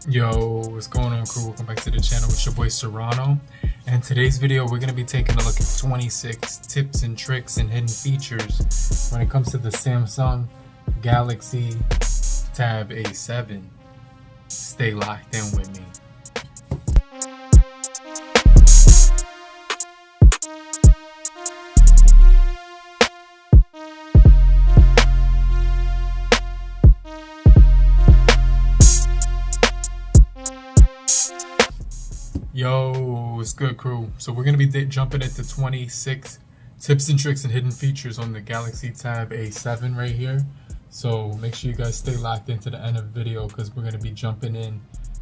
Yo, what's going on, crew? Welcome back to the channel. It's your boy Cyrano, and today's video we're going to be taking a look at 26 tips and tricks and hidden features when it comes to the Samsung Galaxy Tab A7. Stay locked in with me. Yo, what's good, crew? So we're going to be jumping into 26 tips and tricks and hidden features on the Galaxy Tab A7 right here. So make sure you guys stay locked into the end of the video because we're going to be jumping in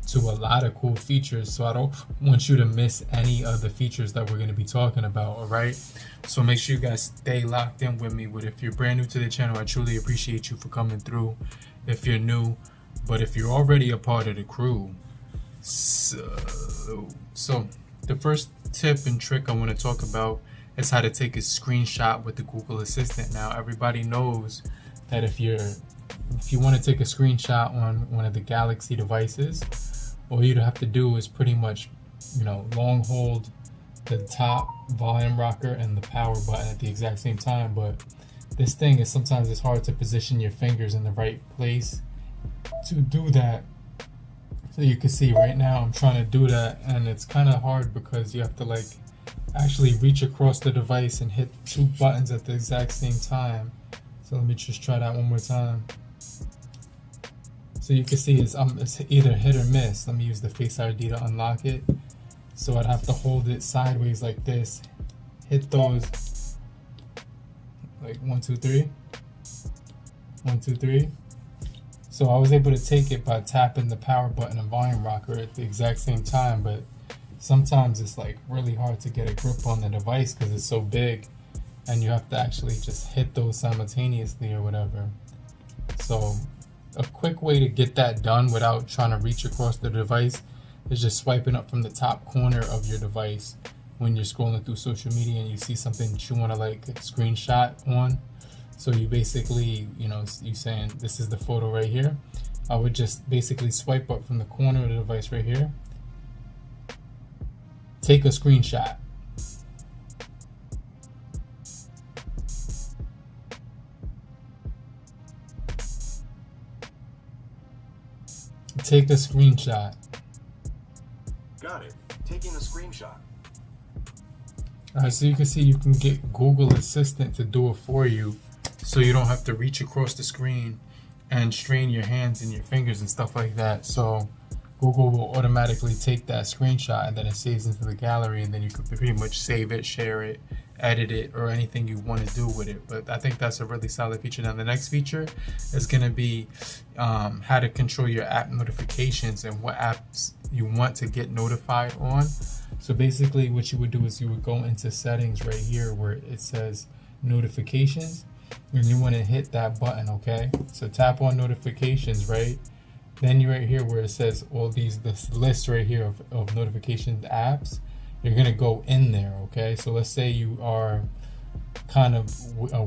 to a lot of cool features. So I don't want you to miss any of the features that we're going to be talking about, all right? So make sure you guys stay locked in with me. But if you're brand new to the channel, I truly appreciate you for coming through if you're new. But if you're already a part of the crew, so the first tip and trick I want to talk about is how to take a screenshot with the Google Assistant. Now everybody knows that if you want to take a screenshot on one of the Galaxy devices, all you'd have to do is pretty much, long hold the top volume rocker and the power button at the exact same time. But this thing is sometimes it's hard to position your fingers in the right place to do that. So you can see right now I'm trying to do that, and it's kind of hard because you have to actually reach across the device and hit two buttons at the exact same time. So let me just try that one more time. So you can see it's either hit or miss. Let me use the Face ID to unlock it. So I'd have to hold it sideways like this, hit those like 1, 2, 3, 1, 2, 3. So I was able to take it by tapping the power button and volume rocker at the exact same time, but sometimes it's really hard to get a grip on the device because it's so big and you have to actually just hit those simultaneously or whatever. So a quick way to get that done without trying to reach across the device is just swiping up from the top corner of your device when you're scrolling through social media and you see something that you want to screenshot on. So you basically, you saying this is the photo right here. I would just basically swipe up from the corner of the device right here. Take a screenshot. Take a screenshot. Got it. Taking a screenshot. Alright, so you can see you can get Google Assistant to do it for you, so you don't have to reach across the screen and strain your hands and your fingers and stuff like that. So Google will automatically take that screenshot and then it saves into the gallery, and then you can pretty much save it, share it, edit it, or anything you want to do with it. But I think that's a really solid feature. Now the next feature is going to be how to control your app notifications and what apps you want to get notified on. So basically what you would do is you would go into settings right here where it says notifications, and you want to hit that button, okay? So tap on notifications, right? Then you're right here where it says this list right here of notification apps. You're gonna go in there, okay? So let's say you are kind of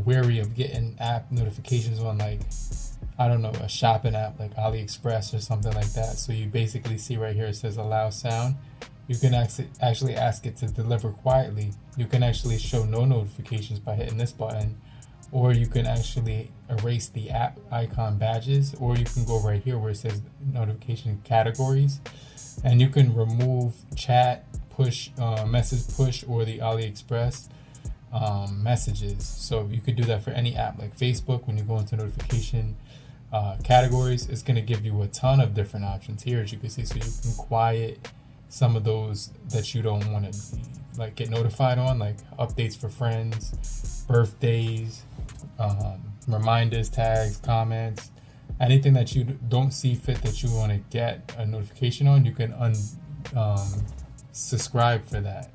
wary of getting app notifications on a shopping app like AliExpress or something like that. So you basically see right here it says allow sound. You can actually ask it to deliver quietly. You can actually show no notifications by hitting this button, or you can actually erase the app icon badges, or you can go right here where it says notification categories, and you can remove chat, push, message push, or the AliExpress messages. So you could do that for any app like Facebook. When you go into notification categories, it's going to give you a ton of different options here, as you can see. So you can quiet some of those that you don't want to get notified on, like updates for friends, birthdays, reminders, tags, comments, anything that you don't see fit that you want to get a notification on. You can subscribe for that,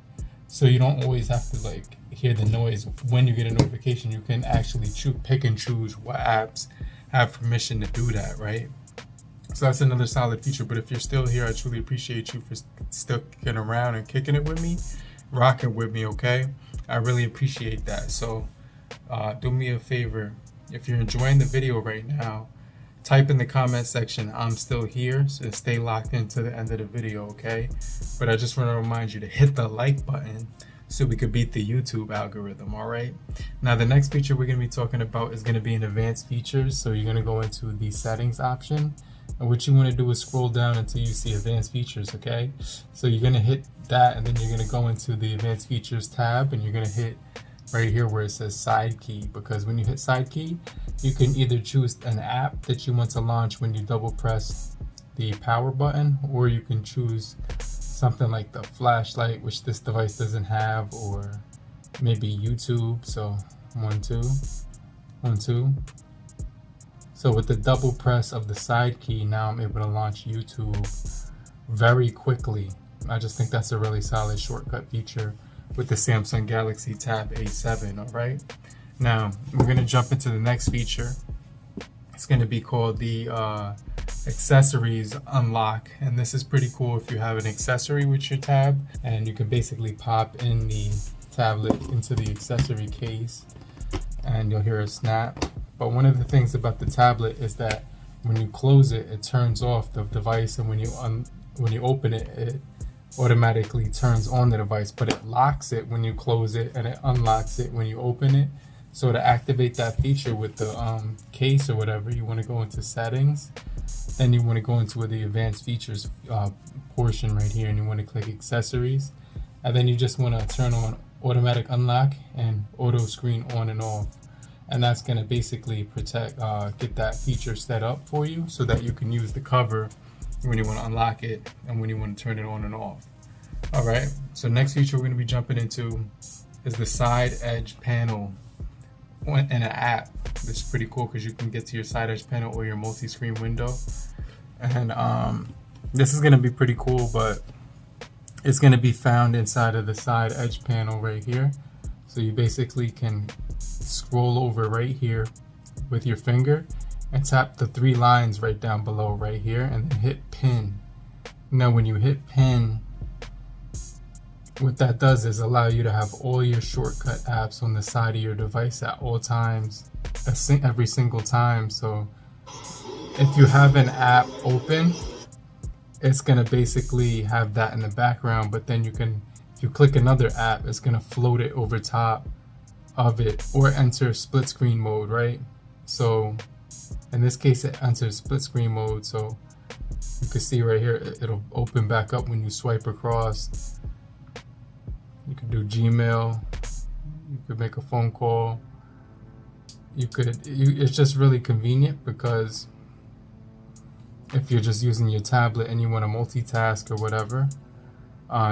so you don't always have to hear the noise when you get a notification. You can actually pick and choose what apps have permission to do that, right? So that's another solid feature. But if you're still here, I truly appreciate you for still kicking around and kicking it with me, rocking with me, okay? I really appreciate that. So do me a favor, if you're enjoying the video right now, type in the comment section, I'm still here, so stay locked into the end of the video, okay? But I just want to remind you to hit the like button so we could beat the YouTube algorithm, all right? Now, the next feature we're going to be talking about is going to be in advanced features. So you're going to go into the settings option, and what you want to do is scroll down until you see advanced features, okay? So you're going to hit that, and then you're going to go into the advanced features tab, and you're going to hit right here where it says side key, because when you hit side key, you can either choose an app that you want to launch when you double press the power button, or you can choose something like the flashlight, which this device doesn't have, or maybe YouTube. So 1, 2, 1, 2. So with the double press of the side key, now I'm able to launch YouTube very quickly. I just think that's a really solid shortcut feature with the Samsung Galaxy Tab A7, all right? Now, we're gonna jump into the next feature. It's gonna be called the Accessories Unlock, and this is pretty cool if you have an accessory with your tab, and you can basically pop in the tablet into the accessory case, and you'll hear a snap. But one of the things about the tablet is that when you close it, it turns off the device, and when you open it, it automatically turns on the device, but it locks it when you close it and it unlocks it when you open it. So to activate that feature with the case or whatever, you want to go into settings, then you want to go into the advanced features portion right here, and you want to click accessories, and then you just want to turn on automatic unlock and auto screen on and off, and that's going to basically protect get that feature set up for you so that you can use the cover when you want to unlock it and when you want to turn it on and off. All right, so next feature we're going to be jumping into is the side edge panel in an app. This is pretty cool because you can get to your side edge panel or your multi-screen window, and this is going to be pretty cool, but it's going to be found inside of the side edge panel right here. So you basically can scroll over right here with your finger and tap the 3 lines right down below right here, and then hit pin. Now when you hit pin, what that does is allow you to have all your shortcut apps on the side of your device at all times, every single time. So if you have an app open, it's gonna basically have that in the background, but then you can, if you click another app, it's gonna float it over top of it or enter split screen mode, right? So in this case, it enters split screen mode. So you can see right here, it'll open back up when you swipe across. You could do Gmail, you could make a phone call, it's just really convenient, because if you're just using your tablet and you want to multitask or whatever,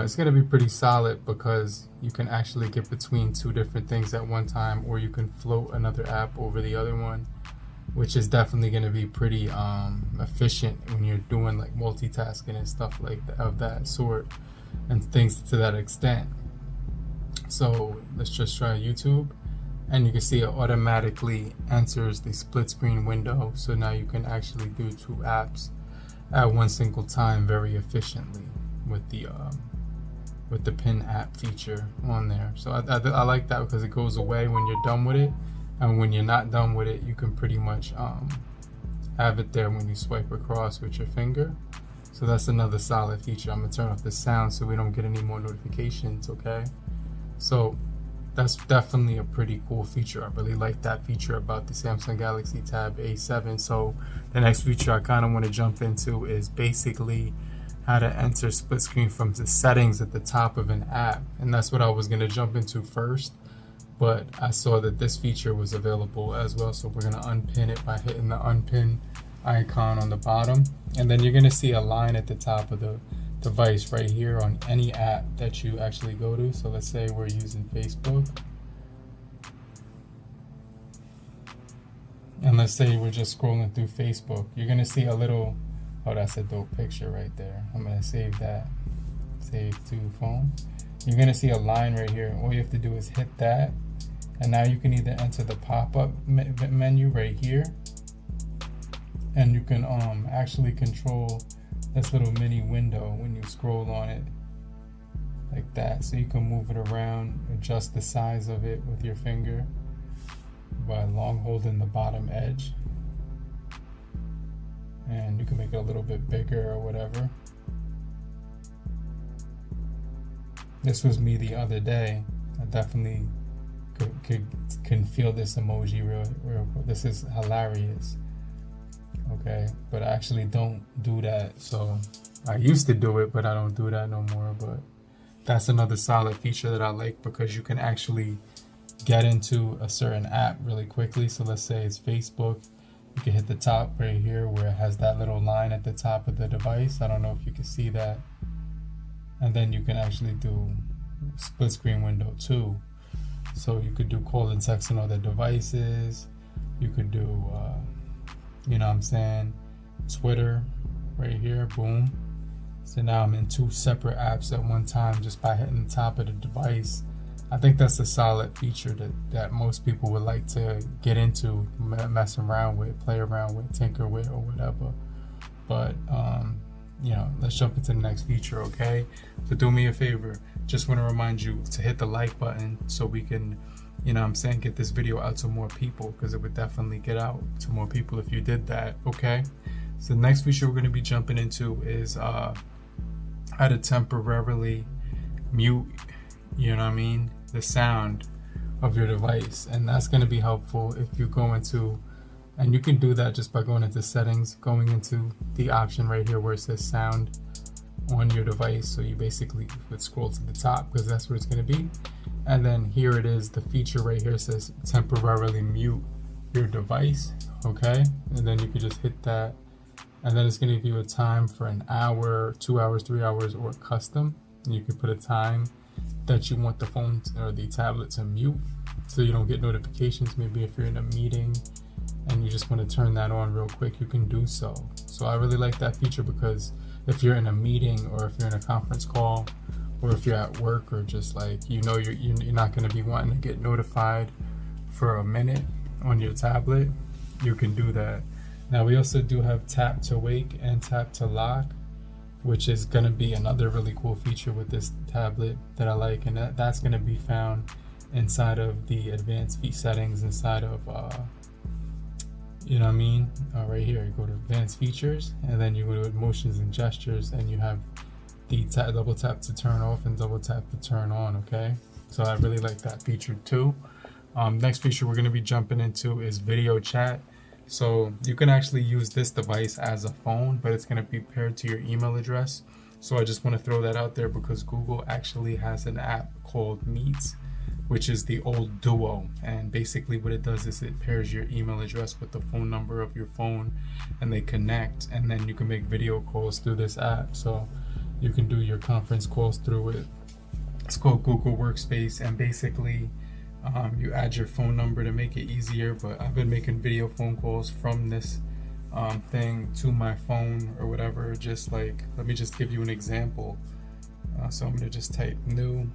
it's going to be pretty solid, because you can actually get between 2 different things at one time, or you can float another app over the other one, which is definitely going to be pretty efficient when you're doing like multitasking and stuff like that, of that sort, and things to that extent. So let's just try YouTube, and you can see it automatically enters the split screen window. So now you can actually do 2 apps at one single time very efficiently with the pin app feature on there. So I like that, because it goes away when you're done with it, and when you're not done with it, you can pretty much have it there when you swipe across with your finger. So that's another solid feature. I'm gonna turn off the sound so we don't get any more notifications, okay? So that's definitely a pretty cool feature. I really like that feature about the Samsung Galaxy Tab A7. So the next feature I kind of want to jump into is basically how to enter split screen from the settings at the top of an app, and that's what I was going to jump into first, but I saw that this feature was available as well. So we're going to unpin it by hitting the unpin icon on the bottom, and then you're going to see a line at the top of the device right here on any app that you actually go to. So let's say we're using Facebook, and let's say we're just scrolling through Facebook. You're going to see a little, oh, that's a dope picture right there. I'm going to save that, save to phone. You're going to see a line right here. All you have to do is hit that, and now you can either enter the pop-up menu right here, and you can actually control this little mini window when you scroll on it like that. So you can move it around, adjust the size of it with your finger by long holding the bottom edge. and you can make it a little bit bigger or whatever. This was me the other day. I definitely can feel this emoji real. This is hilarious. Okay, but I actually don't do that. So I used to do it, but I don't do that no more. But that's another solid feature that I like, because you can actually get into a certain app really quickly. So let's say it's Facebook. You can hit the top right here where it has that little line at the top of the device. I don't know if you can see that. And then you can actually do split screen window too. So you could do call and text on other devices. You could do, you know what I'm saying, Twitter right here, boom. So now I'm in 2 separate apps at one time just by hitting the top of the device. I think that's a solid feature that most people would like to get into, mess around with, play around with, tinker with, or whatever. But you know, let's jump into the next feature, okay? So do me a favor, just want to remind you to hit the like button so we can, you know what I'm saying, get this video out to more people, because it would definitely get out to more people if you did that, okay? So the next feature we're going to be jumping into is how to temporarily mute, you know what I mean, the sound of your device. And that's going to be helpful if you go into, and you can do that just by going into settings, going into the option right here where it says sound on your device. So you basically would scroll to the top, because that's where it's going to be. And then here it is, the feature right here says temporarily mute your device, okay? And then you can just hit that, and then it's going to give you a time for an hour, 2 hours, 3 hours, or custom. And you can put a time that you want the phone or the tablet to mute, so you don't get notifications. Maybe if you're in a meeting and you just want to turn that on real quick, you can do so. So I really like that feature, because if you're in a meeting, or if you're in a conference call, or if you're at work, or just like, you know, you're not going to be wanting to get notified for a minute on your tablet, you can do that. Now we also do have tap to wake and tap to lock, which is going to be another really cool feature with this tablet that I like, and that's going to be found inside of the advanced settings inside of you know what I mean, right here. You go to advanced features, and then you go to motions and gestures, and you have the double tap to turn off and double tap to turn on, okay? So I really like that feature too. Next feature we're going to be jumping into is video chat. So you can actually use this device as a phone, but it's going to be paired to your email address. So I just want to throw that out there, because Google actually has an app called Meets, which is the old Duo. And basically what it does is it pairs your email address with the phone number of your phone, and they connect, and then you can make video calls through this app. So you can do your conference calls through it. It's called Google Workspace, and basically you add your phone number to make it easier, but I've been making video phone calls from this thing to my phone or whatever. Just like, let me just give you an example. So I'm gonna just type new,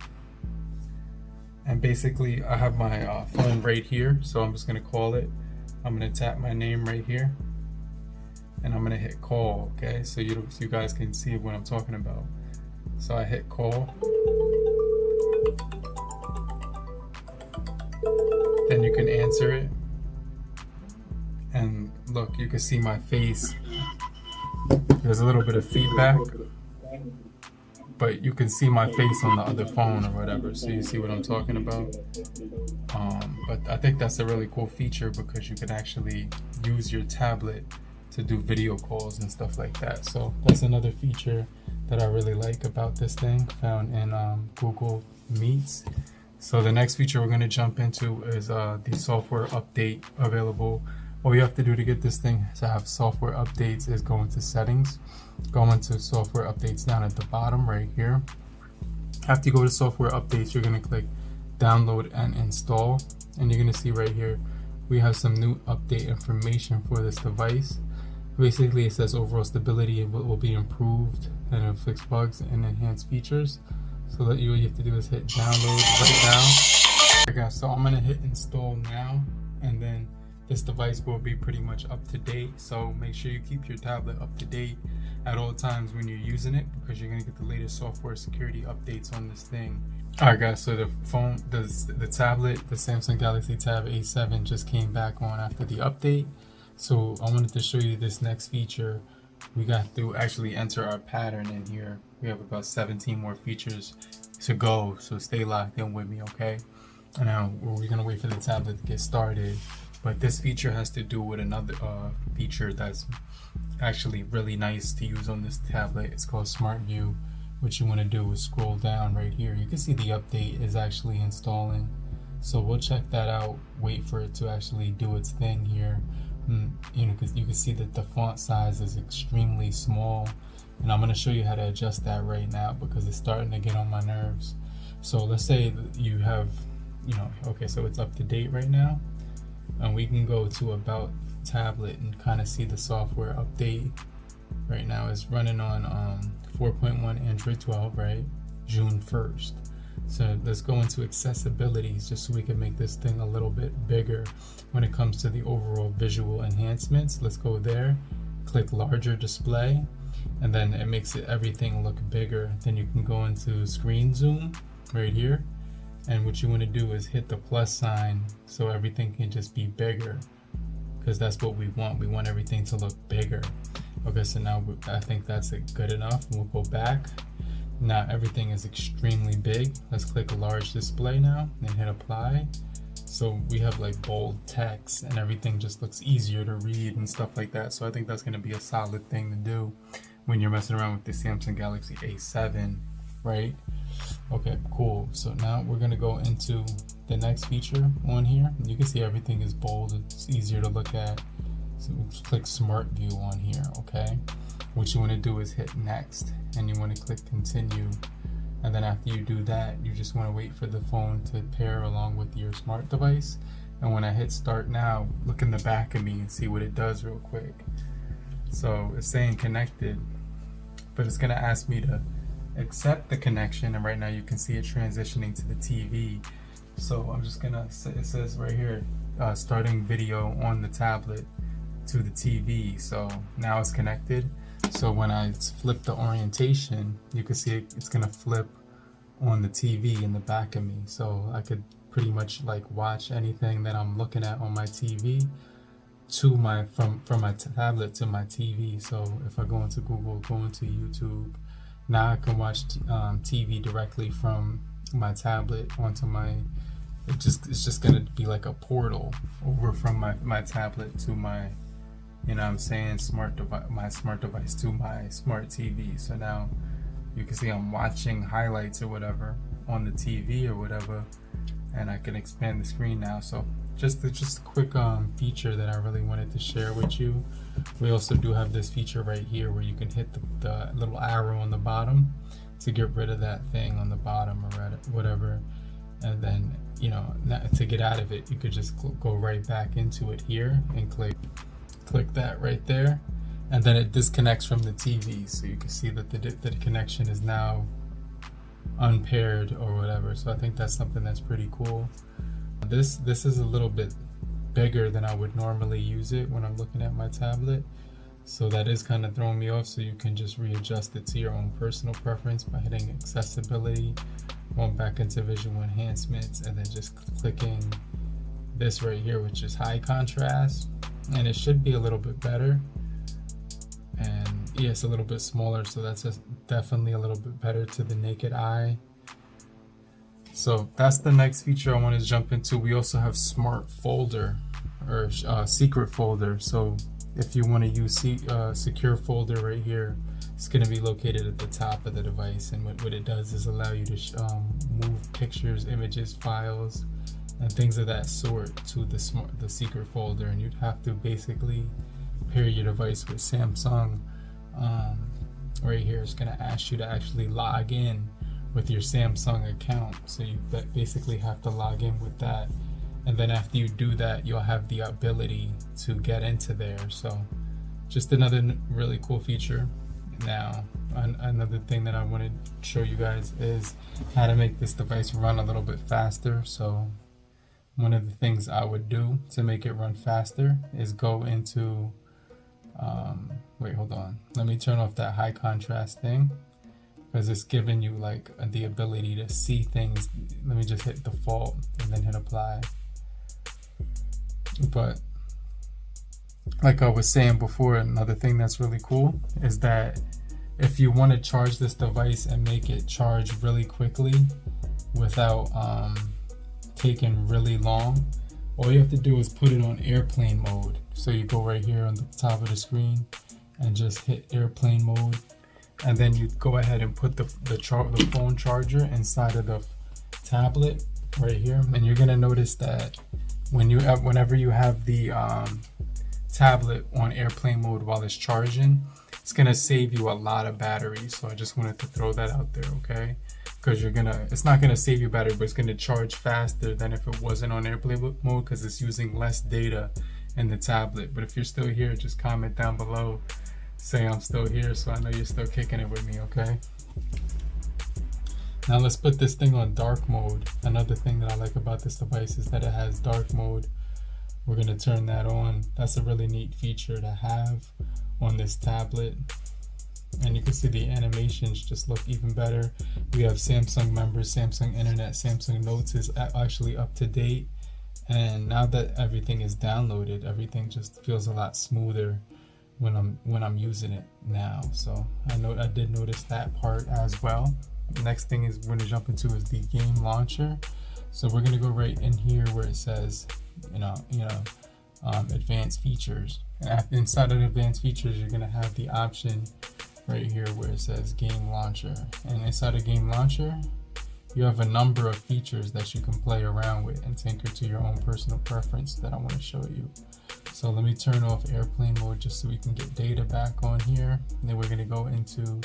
and basically I have my phone right here, so I'm just gonna call it. I'm gonna tap my name right here, and I'm gonna hit call, okay? So you guys can see what I'm talking about. So I hit call, then you can answer it, and look, you can see my face. There's a little bit of feedback, but you can see my face on the other phone or whatever, so you see what I'm talking about. But I think that's a really cool feature, because you can actually use your tablet to do video calls and stuff like that. So that's another feature that I really like about this thing, found in Google Meets. So the next feature we're going to jump into is the software update available. All you have to do to get this thing to have software updates is go into settings, go into software updates down at the bottom right here. After you go to software updates, you're going to click download and install, and you're going to see right here we have some new update information for this device. Basically it says overall stability will be improved, and it'll fix bugs and enhance features. So that all you have to do is hit download right now. Okay guys, so I'm going to hit install now, and then this device will be pretty much up to date. So make sure you keep your tablet up to date at all times when you're using it, because you're going to get the latest software security updates on this thing. Alright guys, so the phone, the tablet, the Samsung Galaxy Tab A7 just came back on after the update. So I wanted to show you this next feature. We got to actually enter our pattern in here. We have about 17 more features to go, so stay locked in with me, okay? And now we're gonna wait for the tablet to get started. But this feature has to do with another feature that's actually really nice to use on this tablet. It's called Smart View. What you want to do is scroll down right here. You can see the update is actually installing. So we'll check that out, wait for it to actually do its thing here. You know, because you can see that the font size is extremely small, and I'm going to show you how to adjust that right now because it's starting to get on my nerves. So let's say that you have, you know, okay, so it's up to date right now, and we can go to About Tablet and kind of see the software update. Right now it's running on 4.1 Android 12, right? June 1st. So let's go into accessibilities just so we can make this thing a little bit bigger when it comes to the overall visual enhancements. Let's go there, click larger display, and then it makes everything look bigger. Then you can go into screen zoom right here, and what you want to do is hit the plus sign so everything can just be bigger, because that's what we want. We want everything to look bigger. Okay, so now I think that's good enough. We'll go back. Now everything is extremely big. Let's click large display now and hit apply. So we have like bold text and everything just looks easier to read and stuff like that. So I think that's going to be a solid thing to do when you're messing around with the Samsung Galaxy A7, right? Okay, cool. So now we're going to go into the next feature on here. You can see everything is bold. It's easier to look at. So we'll click Smart View on here, okay? What you want to do is hit next, and you want to click continue, and then after you do that, you just want to wait for the phone to pair along with your smart device. And when I hit start now, look in the back of me and see what it does real quick. So it's saying connected, but it's going to ask me to accept the connection, and right now you can see it transitioning to the TV. So I'm just gonna, it says right here, starting video on the tablet to the TV. So now it's connected. So when I flip the orientation, you can see it's gonna flip on the TV in the back of me. So I could pretty much like watch anything that I'm looking at on my TV to my from my tablet to my TV. So if I go into Google, go into YouTube, now I can watch TV directly from my tablet onto my. It's just gonna be like a portal over from my tablet to my, you know what I'm saying, my smart device to my smart TV. So now you can see I'm watching highlights or whatever on the TV or whatever, and I can expand the screen now. So just a quick feature that I really wanted to share with you. We also do have this feature right here where you can hit the little arrow on the bottom to get rid of that thing on the bottom or whatever, and then, you know, to get out of it, you could just go right back into it here and click that right there, and then it disconnects from the TV. So you can see that the connection is now unpaired or whatever. So I think that's something that's pretty cool. This is a little bit bigger than I would normally use it when I'm looking at my tablet. So that is kind of throwing me off. So you can just readjust it to your own personal preference by hitting accessibility, going back into visual enhancements, and then just clicking this right here, which is high contrast, and it should be a little bit better. And yeah, it's a little bit smaller, so that's definitely a little bit better to the naked eye. So that's the next feature I want to jump into. We also have smart folder or secret folder. So if you want to use secure folder right here, it's going to be located at the top of the device, and what it does is allow you to move pictures, images, files, and things of that sort to the secret folder. And you'd have to basically pair your device with Samsung. Right here, it's going to ask you to actually log in with your Samsung account. So you basically have to log in with that, and then after you do that, you'll have the ability to get into there. So just another really cool feature. Now, another thing that I want to show you guys is how to make this device run a little bit faster. So one of the things I would do to make it run faster is go into, wait, hold on. Let me turn off that high contrast thing, because it's giving you like the ability to see things. Let me just hit default and then hit apply. But like I was saying before, another thing that's really cool is that if you want to charge this device and make it charge really quickly without taking really long, all you have to do is put it on airplane mode. So you go right here on the top of the screen and just hit airplane mode, and then you go ahead and put the phone charger inside of the tablet right here, and you're gonna notice that whenever you have the tablet on airplane mode while it's charging, it's gonna save you a lot of battery. So I just wanted to throw that out there, okay? Because it's not gonna save you battery, but it's gonna charge faster than if it wasn't on airplane mode, because it's using less data in the tablet. But if you're still here, just comment down below, say I'm still here, so I know you're still kicking it with me, okay? Now let's put this thing on dark mode. Another thing that I like about this device is that it has dark mode. We're gonna turn that on. That's a really neat feature to have on this tablet. And you can see the animations just look even better. We have Samsung members, Samsung Internet, Samsung Notes is actually up to date. And now that everything is downloaded, everything just feels a lot smoother when I'm using it now. So I did notice that part as well. The next thing is we're gonna jump into is the game launcher. So we're gonna go right in here where it says, advanced features. And inside of advanced features, you're gonna have the option right here where it says game launcher. And inside of game launcher, you have a number of features that you can play around with and tinker to your own personal preference that I want to show you. So let me turn off airplane mode just so we can get data back on here. And then we're gonna go into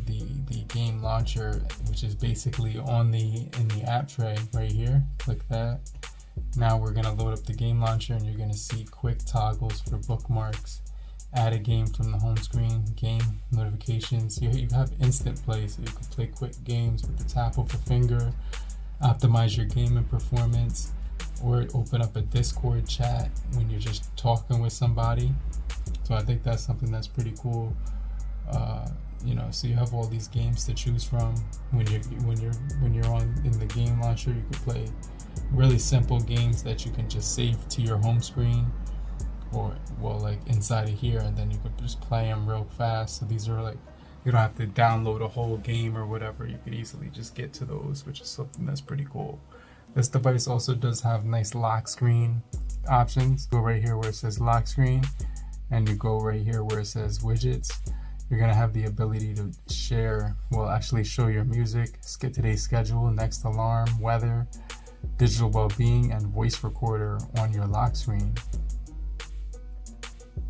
the game launcher, which is basically in the app tray right here. Click that. Now we're gonna load up the game launcher, and you're gonna see quick toggles for bookmarks, add a game from the home screen, game notifications. You have instant play, so you can play quick games with the tap of a finger, optimize your gaming performance, or open up a Discord chat when you're just talking with somebody. So I think that's something that's pretty cool. So you have all these games to choose from. When you're in the game launcher, you can play really simple games that you can just save to your home screen, or like inside of here, and then you could just play them real fast. So these are like, you don't have to download a whole game or whatever. You could easily just get to those, which is something that's pretty cool. This device also does have nice lock screen options. Go right here where it says lock screen, and you go right here where it says widgets. You're gonna have the ability to actually show your music, skip today's schedule, next alarm, weather, digital well-being, and voice recorder on your lock screen.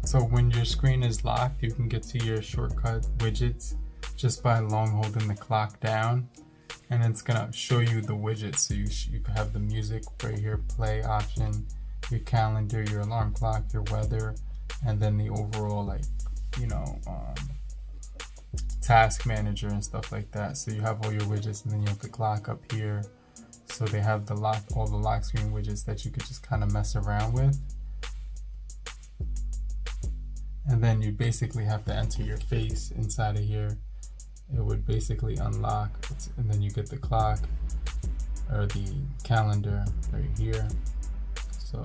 So when your screen is locked, you can get to your shortcut widgets just by long holding the clock down, and it's gonna show you the widgets. So you can have the music right here, play option, your calendar, your alarm clock, your weather, and then the overall task manager and stuff like that. So you have all your widgets, and then you have the clock up here. So they have all the lock screen widgets that you could just kind of mess around with. And then you basically have to enter your face inside of here. It would basically unlock, and then you get the clock or the calendar right here. So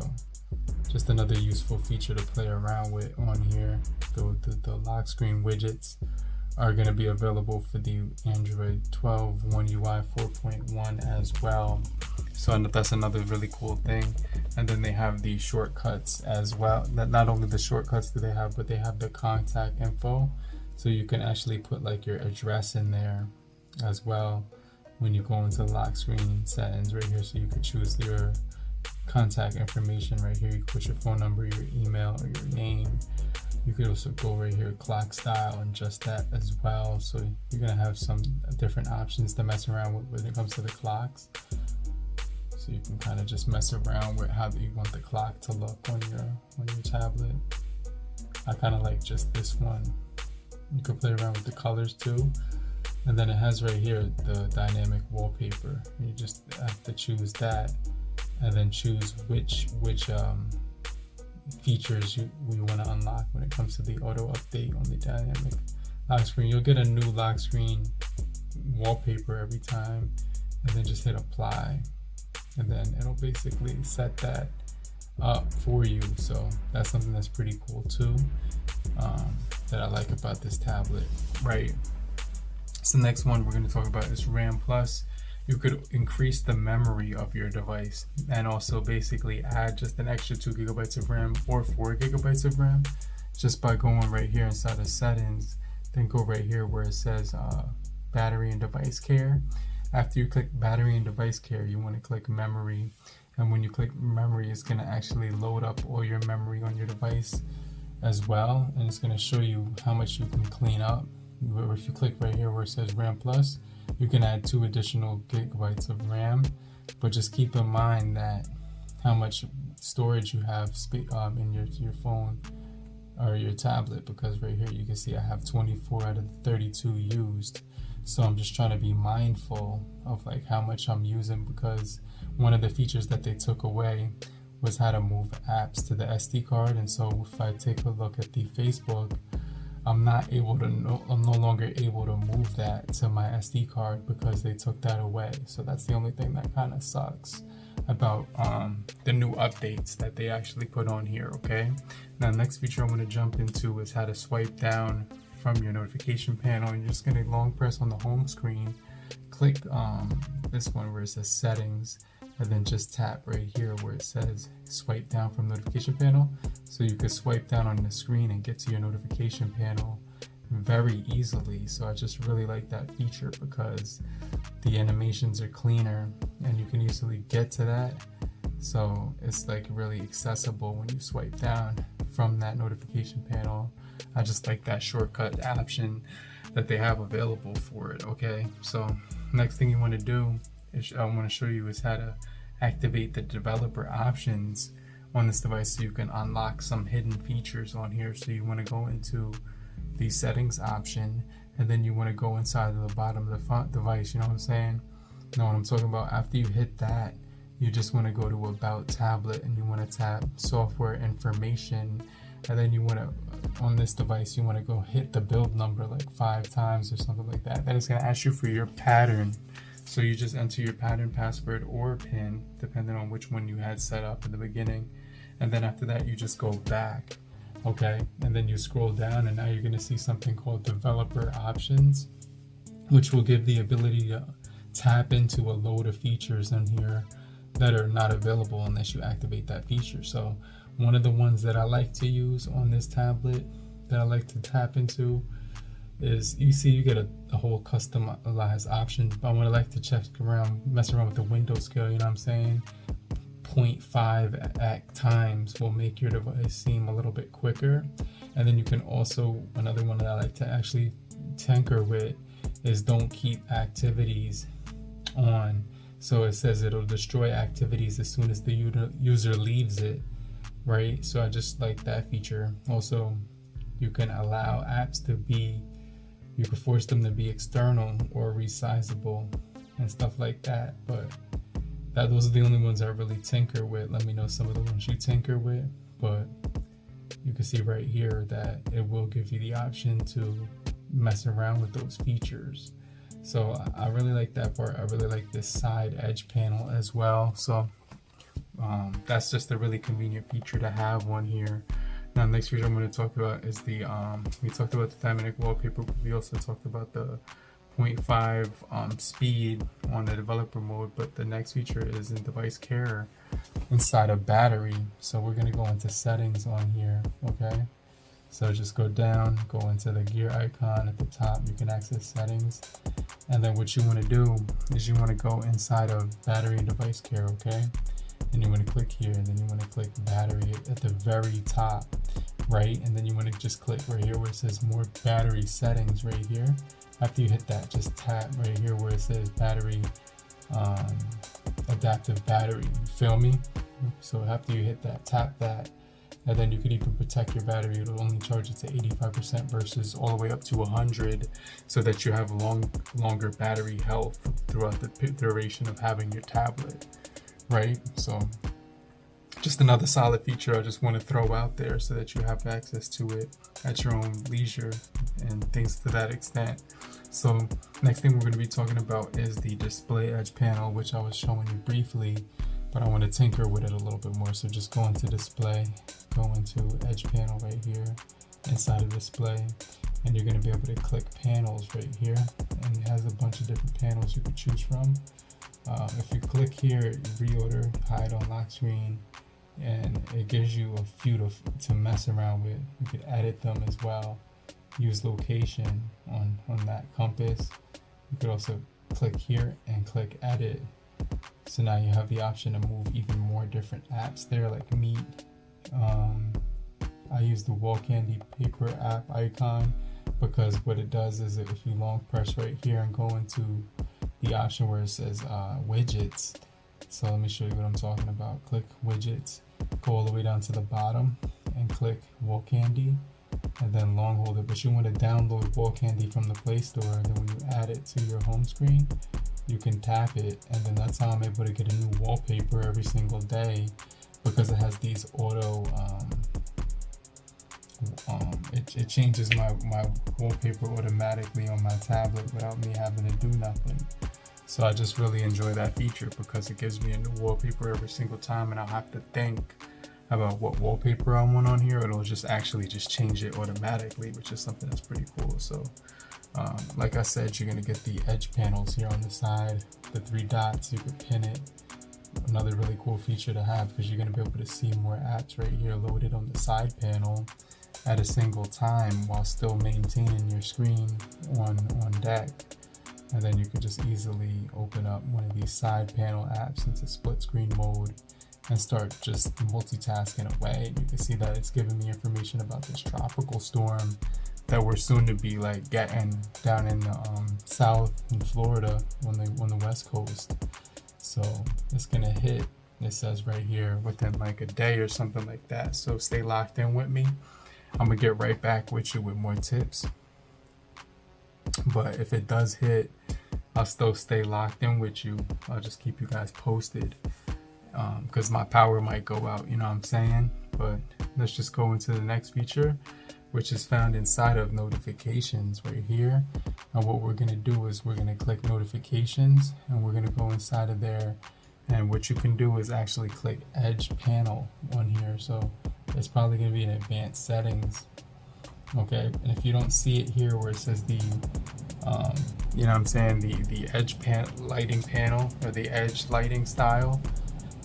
just another useful feature to play around with on here. The lock screen widgets are going to be available for the Android 12 One UI 4.1 as well. So that's another really cool thing. And then they have the shortcuts as well. Not only the shortcuts do they have, but they have the contact info. So you can actually put like your address in there as well when you go into lock screen settings right here. So you could choose your contact information right here. You can put your phone number, your email, or your name. You could also go right here, clock style, and adjust that as well. So you're gonna have some different options to mess around with when it comes to the clocks. So you can kind of just mess around with how you want the clock to look on your tablet. I kind of like just this one. You can play around with the colors too. And then it has right here the dynamic wallpaper. You just have to choose that, and then choose which features we want to unlock when it comes to the auto update on the dynamic lock screen. You'll get a new lock screen wallpaper every time, and then just hit apply, and then it'll basically set that up for you. So that's something that's pretty cool too, that I like about this tablet, right? So the next one we're going to talk about is RAM Plus. You could increase the memory of your device and also basically add just an extra 2 gigabytes of RAM or 4 gigabytes of RAM just by going right here inside of settings, then go right here where it says battery and device care. After you click battery and device care, you want to click memory, and when you click memory, it's going to actually load up all your memory on your device as well, and it's going to show you how much you can clean up. If you click right here where it says RAM Plus, you can add 2 additional gigabytes of RAM, but just keep in mind that how much storage you have in your phone or your tablet, because right here you can see I have 24 out of the 32 used. So I'm just trying to be mindful of like how much I'm using, because one of the features that they took away was how to move apps to the SD card. And so if I take a look at the Facebook, I'm no longer able to move that to my SD card because they took that away. So that's the only thing that kind of sucks about the new updates that they actually put on here. Okay, now the next feature I'm going to jump into is how to swipe down from your notification panel. You're just going to long press on the home screen, click this one where it says settings, and then just tap right here where it says swipe down from notification panel. So you can swipe down on the screen and get to your notification panel very easily. So I just really like that feature because the animations are cleaner and you can easily get to that. So it's like really accessible when you swipe down from that notification panel. I just like that shortcut option that they have available for it. Okay, so next thing you want to do is I want to show you is how to activate the developer options on this device so you can unlock some hidden features on here. So you want to go into the settings option, and then you want to go inside of the bottom of the front device. You know what I'm saying? You know what I'm talking about? After you hit that, you just want to go to about tablet, and you want to tap software information, and then you want to, on this device, you want to go hit the build number like 5 times or something like that. Then it's going to ask you for your pattern. So you just enter your pattern, password, or PIN, depending on which one you had set up in the beginning. And then after that, you just go back. Okay, and then you scroll down, and now you're going to see something called developer options, which will give the ability to tap into a load of features in here that are not available unless you activate that feature. So one of the ones that I like to use on this tablet that I like to tap into is, you see you get a whole customized option. But I want to like to mess around with the window scale, you know what I'm saying? 0.5 times will make your device seem a little bit quicker. And then you can also, another one that I like to actually tinker with is don't keep activities on. So it says it'll destroy activities as soon as the user leaves it, right? So I just like that feature. Also, you can allow apps to be, you can force them to be external or resizable and stuff like that. But those are the only ones I really tinker with. Let me know some of the ones you tinker with. But you can see right here that it will give you the option to mess around with those features. So I really like that part. I really like this side edge panel as well. So that's just a really convenient feature to have on here. Now, the next feature I'm going to talk about is the, we talked about the dynamic wallpaper. We also talked about the 0.5 speed on the developer mode, but the next feature is in device care inside of battery. So we're going to go into settings on here. Okay, so just go down, go into the gear icon at the top. You can access settings, and then what you want to do is you want to go inside of battery and device care. Okay, and you want to click here, and then you want to click battery at the very top, right? And then you want to just click right here where it says more battery settings right here. After you hit that, just tap right here where it says battery, adaptive battery. You feel me? So after you hit that, tap that, and then you can even protect your battery. It'll only charge it to 85% versus all the way up to 100, so that you have longer battery health throughout the duration of having your tablet, right? So just another solid feature I just want to throw out there so that you have access to it at your own leisure and things to that extent. So next thing we're going to be talking about is the display edge panel, which I was showing you briefly. but I want to tinker with it a little bit more. So just go into display, go into edge panel right here, inside of display, and you're going to be able to click panels right here, and it has a bunch of different panels you could choose from. If you click here, reorder, hide on lock screen, and it gives you a few to mess around with. You could edit them as well. Use location on that compass. You could also click here and click edit. So now you have the option to move even more different apps there, like Meet. I use the wall candy paper app icon because what it does is if you long press right here and go into the option where it says widgets. So let me show you what I'm talking about. Click widgets, go all the way down to the bottom and click wall candy, and then long hold it. But you want to download wall candy from the Play Store, and then when you add it to your home screen, you can tap it, and then that's how I'm able to get a new wallpaper every single day, because it has these auto it changes my wallpaper automatically on my tablet without me having to do nothing. So I just really enjoy that feature because it gives me a new wallpaper every single time, and I'll have to think about what wallpaper I want on here. It'll just actually just change it automatically, which is something that's pretty cool. So like I said, you're gonna get the edge panels here on the side, the 3 dots, you could pin it. Another really cool feature to have, because you're gonna be able to see more apps right here loaded on the side panel at a single time while still maintaining your screen on deck. And then you could just easily open up one of these side panel apps into split screen mode and start just multitasking away. You can see that it's giving me information about this tropical storm that we're soon to be like getting down in the south in Florida on the west coast. So it's gonna hit, it says right here, within like a day or something like that. So stay locked in with me. I'm gonna get right back with you with more tips. But if it does hit, I'll still stay locked in with you. I'll just keep you guys posted, because my power might go out, you know what I'm saying? But let's just go into the next feature, which is found inside of notifications right here. And what we're gonna do is we're gonna click notifications, and we're gonna go inside of there. And what you can do is actually click edge panel on here. So it's probably gonna be in advanced settings. Okay, and if you don't see it here where it says the, you know what I'm saying, the edge lighting panel, or the edge lighting style,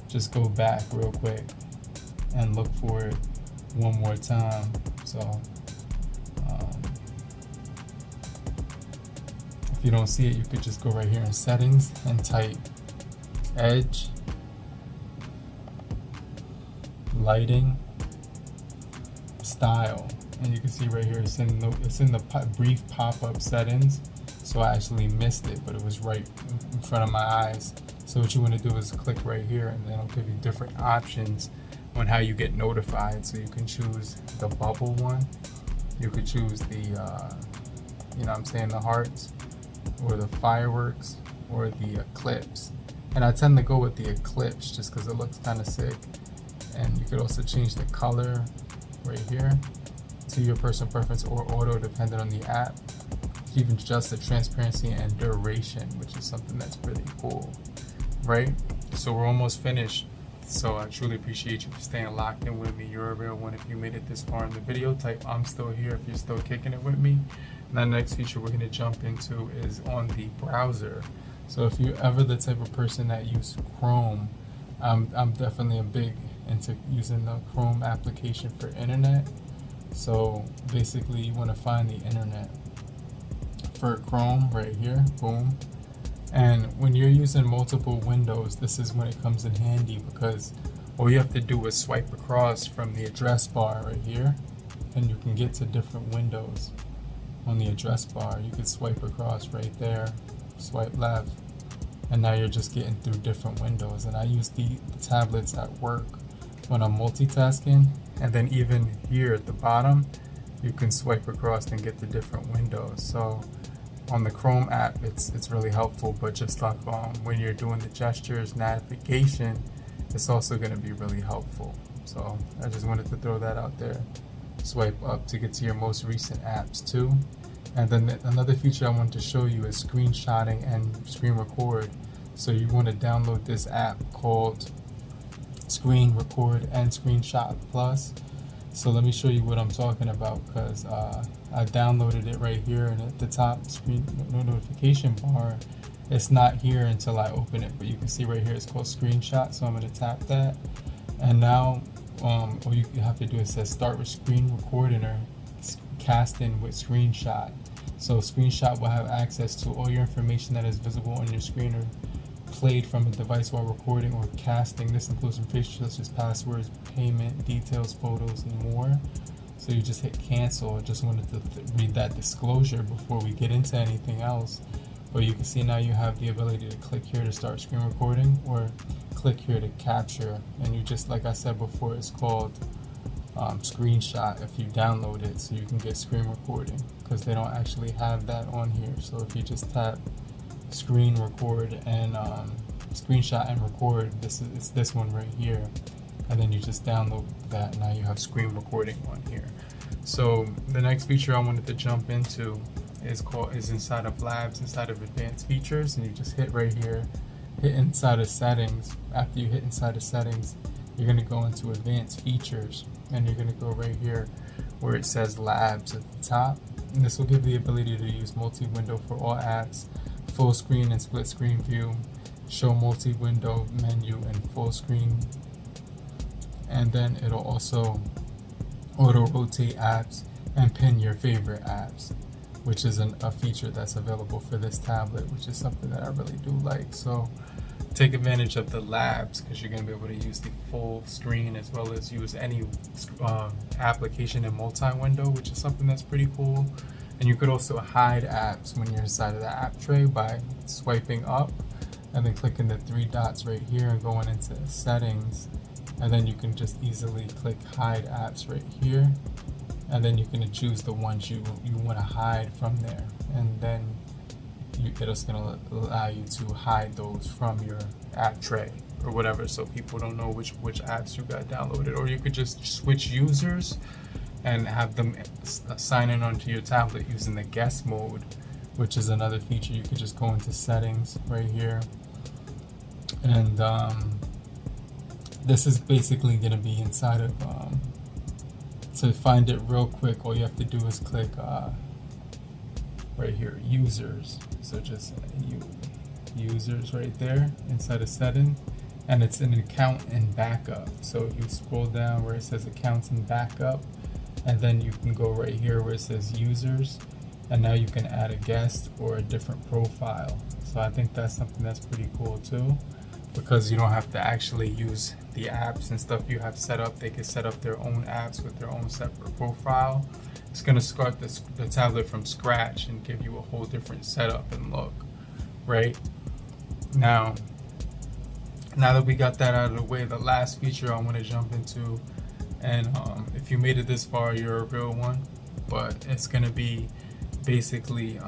just go back real quick and look for it one more time. So if you don't see it, you could just go right here in settings and type edge lighting style, and you can see right here it's in the brief pop-up settings. So I actually missed it, but it was right in front of my eyes. So what you want to do is click right here, and then it'll give you different options on how you get notified. So you can choose the bubble one, you could choose the you know what I'm saying, the hearts, or the fireworks, or the eclipse. And I tend to go with the eclipse just because it looks kind of sick. And you could also change the color right here to your personal preference, or auto, depending on the app. You can adjust the transparency and duration, which is something that's really cool, right? So we're almost finished. So I truly appreciate you for staying locked in with me. You're a real one. If you made it this far in the video, type I'm still here if you're still kicking it with me. And the next feature we're going to jump into is on the browser. So if you're ever the type of person that uses Chrome, I'm definitely a big into using the Chrome application for internet. So basically you want to find the internet for Chrome right here, boom. And when you're using multiple windows, this is when it comes in handy, because all you have to do is swipe across from the address bar right here, and you can get to different windows on the address bar. You could swipe across right there, swipe left, and now you're just getting through different windows. And I use the tablets at work when I'm multitasking, and then even here at the bottom, you can swipe across and get to different windows. So on the Chrome app, it's really helpful, but just like when you're doing the gestures navigation, it's also going to be really helpful. So I just wanted to throw that out there. Swipe up to get to your most recent apps too. And then another feature I wanted to show you is screenshotting and screen record. So you want to download this app called screen record and screenshot plus. So let me show you what I'm talking about, because I downloaded it right here, and at the top screen notification bar, it's not here until I open it, but you can see right here it's called screenshot. So I'm going to tap that, and now all you have to do is says start with screen recording or casting with screenshot. So screenshot will have access to all your information that is visible on your screen or played from a device while recording or casting. This includes information such as passwords, payment details, photos, and more. So you just hit cancel. I just wanted to read that disclosure before we get into anything else. But you can see now you have the ability to click here to start screen recording, or click here to capture. And you just, like I said before, it's called screenshot if you download it, so you can get screen recording, because they don't actually have that on here. So if you just tap screen record and screenshot and record, it's this one right here, and then you just download that. Now you have screen recording on here. So the next feature I wanted to jump into is inside of labs, inside of advanced features, and you just hit right here, hit inside of settings. After you hit inside of settings, you're going to go into advanced features, and you're going to go right here where it says labs at the top, and this will give the ability to use multi-window for all apps, full screen and split screen view, show multi-window menu and full screen, and then it'll also auto rotate apps and pin your favorite apps, which is a feature that's available for this tablet, which is something that I really do like. So take advantage of the labs, because you're going to be able to use the full screen as well as use any application in multi-window, which is something that's pretty cool. And you could also hide apps when you're inside of the app tray by swiping up and then clicking the three dots right here and going into settings, and then you can just easily click hide apps right here, and then you can choose the ones you want to hide from there, and then it's going to allow you to hide those from your app tray or whatever, so people don't know which apps you got downloaded. Or you could just switch users and have them sign in onto your tablet using the guest mode, which is another feature. You could just go into settings right here, and this is basically going to be inside of to find it real quick, all you have to do is click right here, users. So just users right there inside of settings, and it's an account and backup. So if you scroll down where it says accounts and backup, and then you can go right here where it says users, and now you can add a guest or a different profile. So I think that's something that's pretty cool too, because you don't have to actually use the apps and stuff you have set up. They can set up their own apps with their own separate profile. It's going to start the tablet from scratch and give you a whole different setup and look, right? Now that we got that out of the way, the last feature I want to jump into, and if you made it this far, you're a real one, but it's going to be basically, you know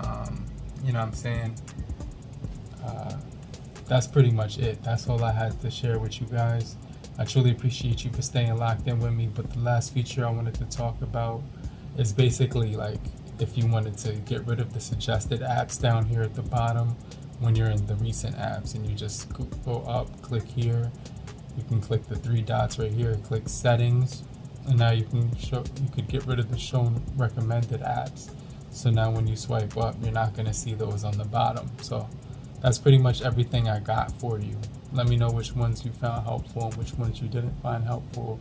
what I'm saying, that's pretty much it. That's all I had to share with you guys. I truly appreciate you for staying locked in with me, but the last feature I wanted to talk about is basically like if you wanted to get rid of the suggested apps down here at the bottom when you're in the recent apps, and you just go up, click here, you can click the three dots right here, click settings, and now you could get rid of the shown recommended apps. So now when you swipe up, you're not going to see those on the bottom. So that's pretty much everything I got for you. Let me know which ones you found helpful and which ones you didn't find helpful.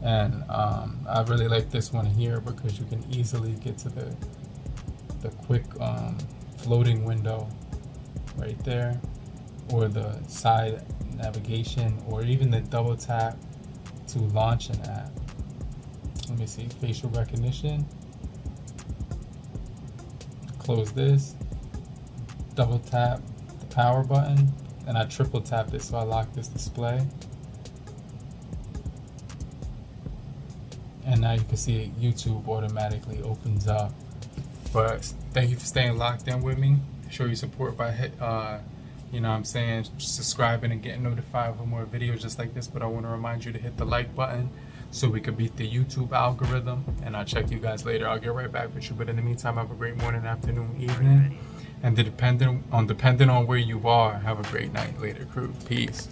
And I really like this one here because you can easily get to the quick floating window right there, or the side navigation, or even the double tap to launch an app. Let me see, facial recognition. Close this, double tap the power button, and I triple tapped it so I locked this display. And now you can see YouTube automatically opens up. But thank you for staying locked in with me. Show your support by you know what I'm saying, subscribing and getting notified for more videos just like this. But I want to remind you to hit the like button so we could beat the YouTube algorithm. And I'll check you guys later. I'll get right back with you. But in the meantime, have a great morning, afternoon, evening. And depending on where you are, have a great night later, crew. Peace.